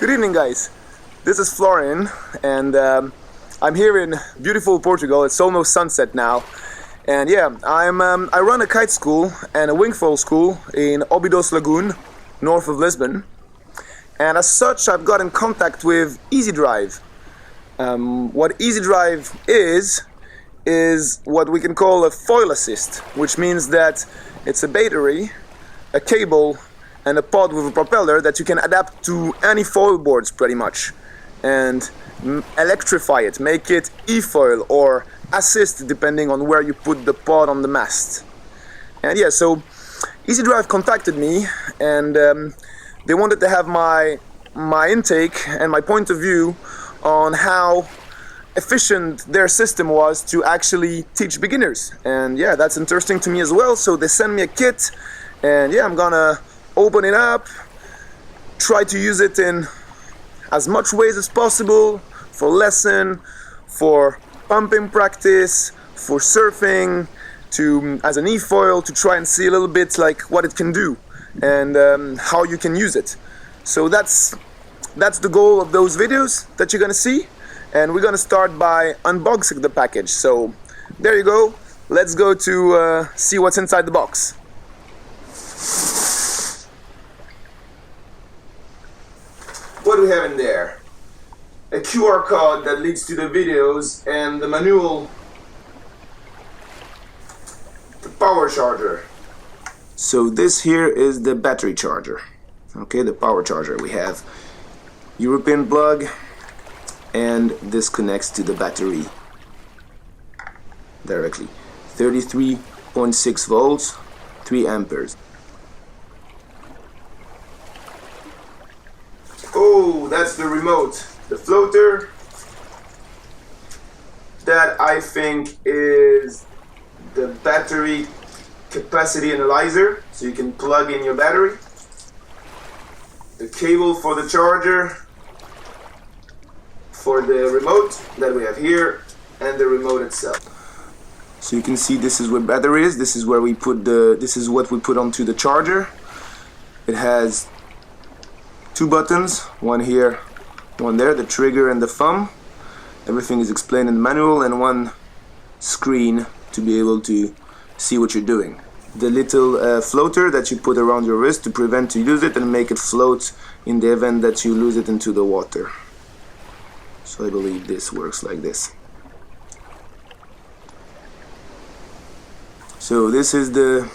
Good evening, guys. This is Florian, and I'm here in beautiful Portugal. It's almost sunset now, and yeah, I run a kite school and a wingfoil school in Óbidos Lagoon, north of Lisbon. And as such, I've got in contact with EASYDRIVE. What EASYDRIVE is what we can call a foil assist, which means that it's a battery, a cable, and a pod with a propeller that you can adapt to any foil boards pretty much, and electrify it, make it e-foil or assist depending on where you put the pod on the mast. And yeah, so EASYDRIVE contacted me, and they wanted to have my intake and my point of view on how efficient their system was to actually teach beginners. And yeah, that's interesting to me as well. So they sent me a kit, and yeah, I'm gonna open it up, try to use it in as much ways as possible, for lesson, for pumping practice, for surfing, as an e-foil, to try and see a little bit like what it can do and how you can use it. So that's the goal of those videos that you're gonna see, and we're gonna start by unboxing the package. So there you go, let's go to see what's inside the box. What do we have in there? A QR code that leads to the videos, and the manual, the power charger. So this here is the battery charger. Okay, the power charger. We have European plug, and this connects to the battery directly. 33.6 volts, 3 amperes. Oh, that's the remote. The floater, that I think is the battery capacity analyzer, so you can plug in your battery. The cable for the charger, for the remote that we have here, and the remote itself. So you can see this is where battery is. This is where we put this is what we put onto the charger. It has 2 buttons, one here, one there, the trigger and the thumb. Everything is explained in the manual, and one screen to be able to see what you're doing. The little floater that you put around your wrist to prevent to use it and make it float in the event that you lose it into the water. So I believe this works like this. So this is the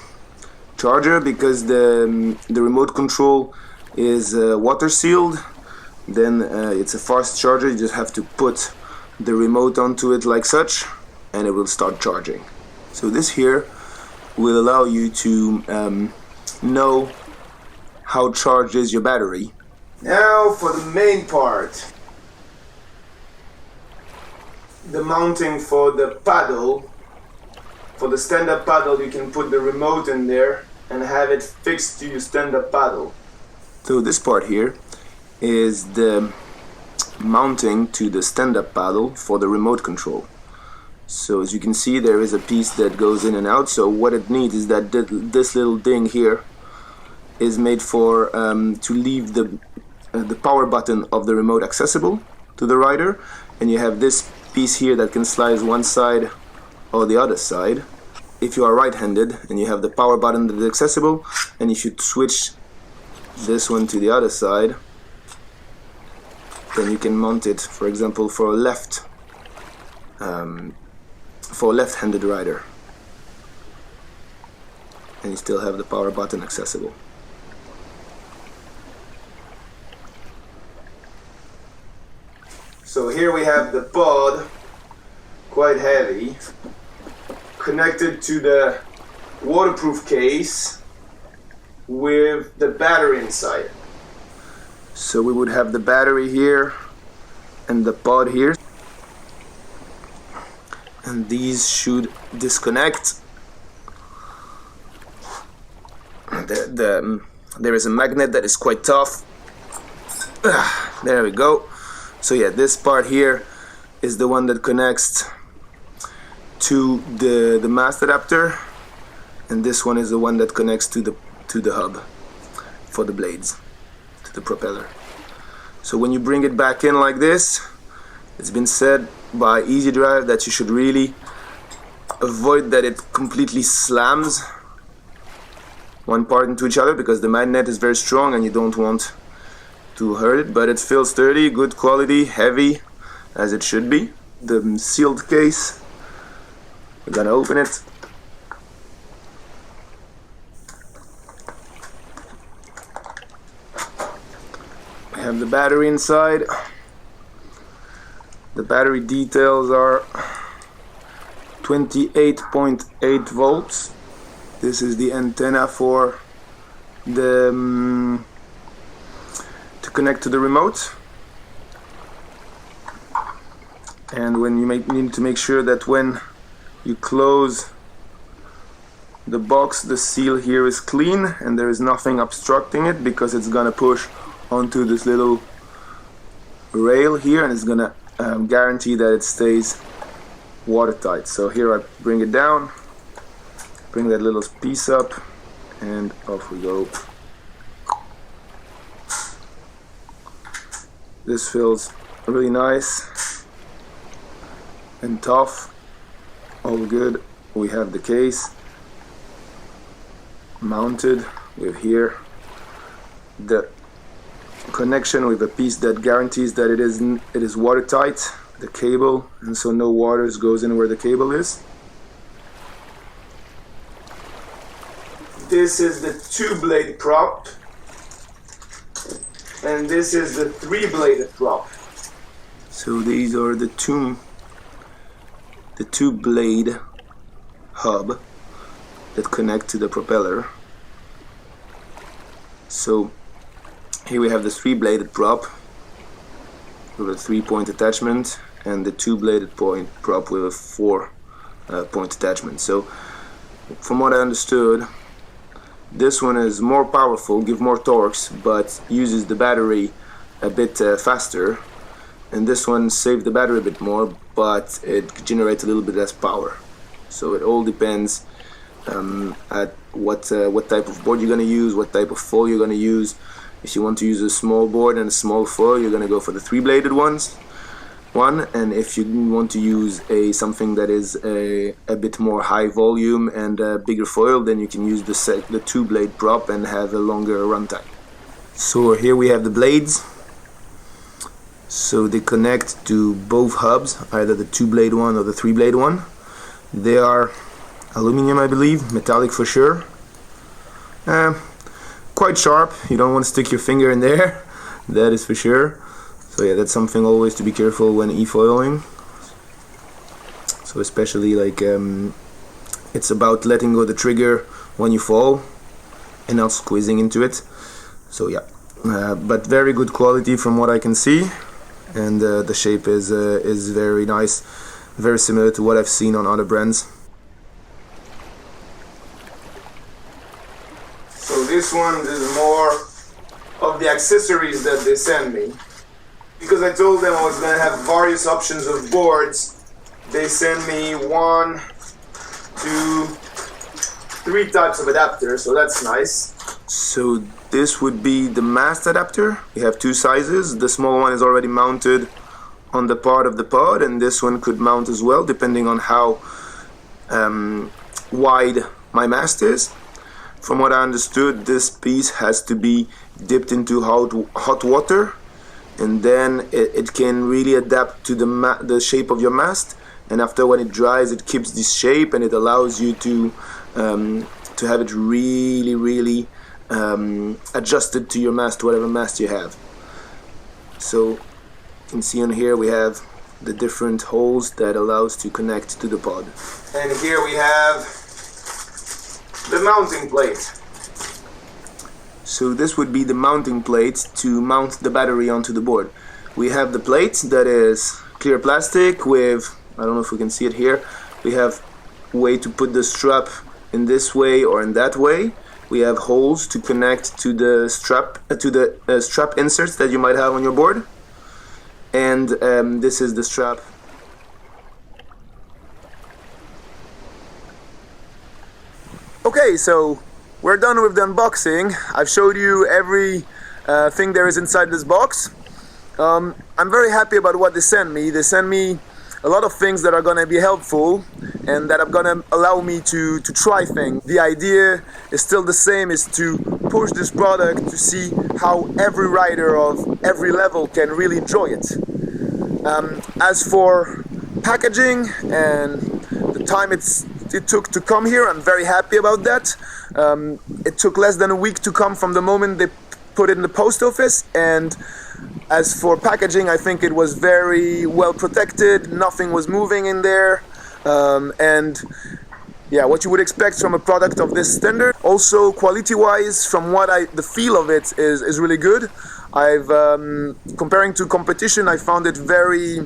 charger, because the remote control is water sealed. Then it's a fast charger. You just have to put the remote onto it like such, and it will start charging. So this here will allow you to know how charged is your battery. Now for the main part, the mounting for the paddle. For the stand-up paddle, you can put the remote in there and have it fixed to your stand-up paddle. So this part here is the mounting to the stand-up paddle for the remote control. So as you can see, there is a piece that goes in and out. So what it needs is that this little ding here is made for to leave the power button of the remote accessible to the rider, and you have this piece here that can slide one side or the other side. If you are right-handed and you have the power button that is accessible, and you should switch this one to the other side, then you can mount it, for example, for a left-handed rider, and you still have the power button accessible. So here we have the pod, quite heavy, connected to the waterproof case with the battery inside. So we would have the battery here and the pod here, and these should disconnect. There is a magnet that is quite tough. There we go. So yeah, this part here is the one that connects to the mast adapter, and this one is the one that connects to the hub for the blades, to the propeller. So when you bring it back in like this, it's been said by EASYDRIVE that you should really avoid that it completely slams one part into each other, because the magnet is very strong and you don't want to hurt it. But it feels sturdy, good quality, heavy, as it should be. The sealed case, we're gonna open it. We have the battery inside. The battery details are 28.8 volts. This is the antenna for the to connect to the remote. And when you need to make sure that when you close the box, the seal here is clean and there is nothing obstructing it, because it's gonna push onto this little rail here, and it's gonna guarantee that it stays watertight. So here I bring it down, bring that little piece up, and off we go. This feels really nice and tough, all good. We have the case mounted with here the connection with a piece that guarantees that it is watertight, the cable, and so no water goes in where the cable is. This is the 2-blade prop, and this is the 3-bladed prop. So these are the two blade hub that connect to the propeller. So here we have the 3-bladed prop with a 3-point attachment, and the 2-bladed prop with a 4-point attachment. So from what I understood, this one is more powerful, give more torques, but uses the battery a bit faster, and this one saves the battery a bit more, but it generates a little bit less power. So it all depends at what type of board you're going to use, what type of foil you're going to use. If you want to use a small board and a small foil, you're going to go for the 3-bladed one, and if you want to use something that is a bit more high volume and a bigger foil, then you can use the 2-blade prop and have a longer runtime. So here we have the blades. So they connect to both hubs, either the 2-blade one or the 3-blade one. They are aluminum, I believe, metallic for sure. Quite sharp, you don't want to stick your finger in there, that is for sure. So yeah, that's something always to be careful when e-foiling. So especially like it's about letting go the trigger when you fall and not squeezing into it. So yeah, but very good quality from what I can see, and the shape is very nice, very similar to what I've seen on other brands. So this one is more of the accessories that they send me. Because I told them I was going to have various options of boards, they send me 1, 2, 3 types of adapters, so that's nice. So this would be the mast adapter. We have 2 sizes. The small one is already mounted on the part of the pod, and this one could mount as well, depending on how wide my mast is. From what I understood, this piece has to be dipped into hot water, and then it can really adapt to the shape of your mast, and after when it dries it keeps this shape, and it allows you to have it really adjusted to your mast, whatever mast you have. So you can see on here we have the different holes that allows to connect to the pod. And here we have the mounting plate. So this would be the mounting plate to mount the battery onto the board. We have the plate that is clear plastic with, I don't know if we can see it here, we have a way to put the strap in this way or in that way. We have holes to connect to the strap strap inserts that you might have on your board, and this is the strap. Okay, so we're done with the unboxing. I've showed you every thing there is inside this box. I'm very happy about what they sent me. They sent me a lot of things that are going to be helpful and that are going to allow me to try things. The idea is still the same, is to push this product to see how every rider of every level can really enjoy it. As for packaging and the time it took to come here, I'm very happy about that. It took less than a week to come from the moment they put it in the post office, and as for packaging, I think it was very well protected, nothing was moving in there, and yeah, what you would expect from a product of this standard. Also, quality-wise, from what the feel of it is really good. I've comparing to competition, I found it very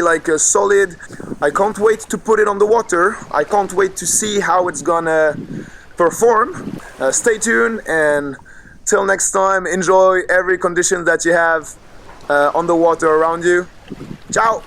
like solid. I can't wait to put it on the water. I can't wait to see how it's gonna perform. Stay tuned, and till next time, enjoy every condition that you have on the water around you. Ciao!